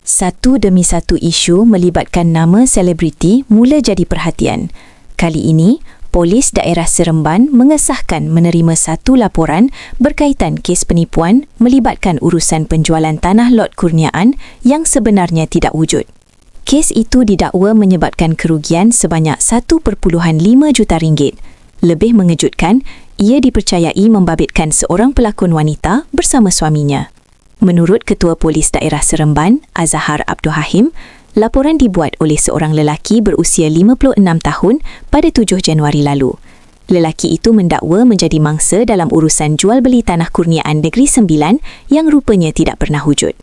Satu demi satu isu melibatkan nama selebriti mula jadi perhatian. Kali ini, Polis Daerah Seremban mengesahkan menerima satu laporan berkaitan kes penipuan melibatkan urusan penjualan tanah lot kurniaan yang sebenarnya tidak wujud. Kes itu didakwa menyebabkan kerugian sebanyak 1.5 juta ringgit. Lebih mengejutkan, ia dipercayai membabitkan seorang pelakon wanita bersama suaminya. Menurut Ketua Polis Daerah Seremban, Azahar Abdul Rahim, laporan dibuat oleh seorang lelaki berusia 56 tahun pada 7 Januari lalu. Lelaki itu mendakwa menjadi mangsa dalam urusan jual beli tanah kurniaan Negeri Sembilan yang rupanya tidak pernah wujud.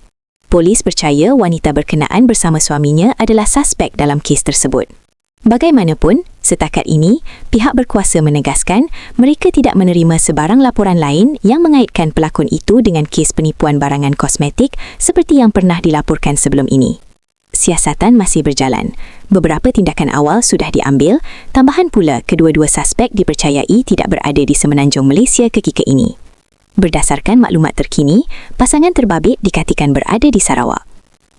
Polis percaya wanita berkenaan bersama suaminya adalah suspek dalam kes tersebut. Bagaimanapun, setakat ini, pihak berkuasa menegaskan mereka tidak menerima sebarang laporan lain yang mengaitkan pelakon itu dengan kes penipuan barangan kosmetik seperti yang pernah dilaporkan sebelum ini. Siasatan masih berjalan. Beberapa tindakan awal sudah diambil, tambahan pula kedua-dua suspek dipercayai tidak berada di Semenanjung Malaysia ketika ini. Berdasarkan maklumat terkini, pasangan terbabit dikatakan berada di Sarawak.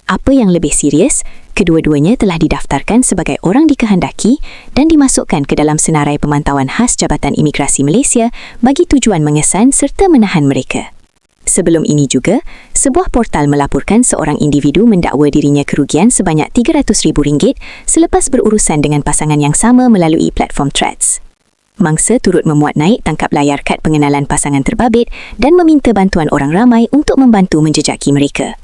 Apa yang lebih serius, kedua-duanya telah didaftarkan sebagai orang dikehendaki dan dimasukkan ke dalam senarai pemantauan khas Jabatan Imigrasi Malaysia bagi tujuan mengesan serta menahan mereka. Sebelum ini juga, sebuah portal melaporkan seorang individu mendakwa dirinya kerugian sebanyak RM300,000 selepas berurusan dengan pasangan yang sama melalui platform Threads. Mangsa turut memuat naik tangkap layar kad pengenalan pasangan terbabit dan meminta bantuan orang ramai untuk membantu menjejaki mereka.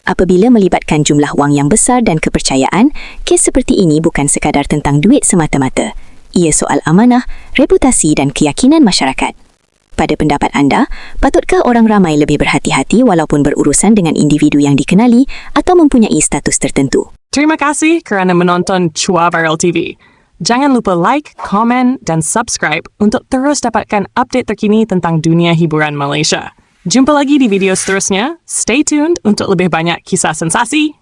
Apabila melibatkan jumlah wang yang besar dan kepercayaan, kes seperti ini bukan sekadar tentang duit semata-mata. Ia soal amanah, reputasi dan keyakinan masyarakat. Pada pendapat anda, patutkah orang ramai lebih berhati-hati walaupun berurusan dengan individu yang dikenali atau mempunyai status tertentu? Terima kasih kerana menonton Chua Viral TV. Jangan lupa like, komen dan subscribe untuk terus dapatkan update terkini tentang dunia hiburan Malaysia. Jumpa lagi di video seterusnya. Stay tuned untuk lebih banyak kisah sensasi.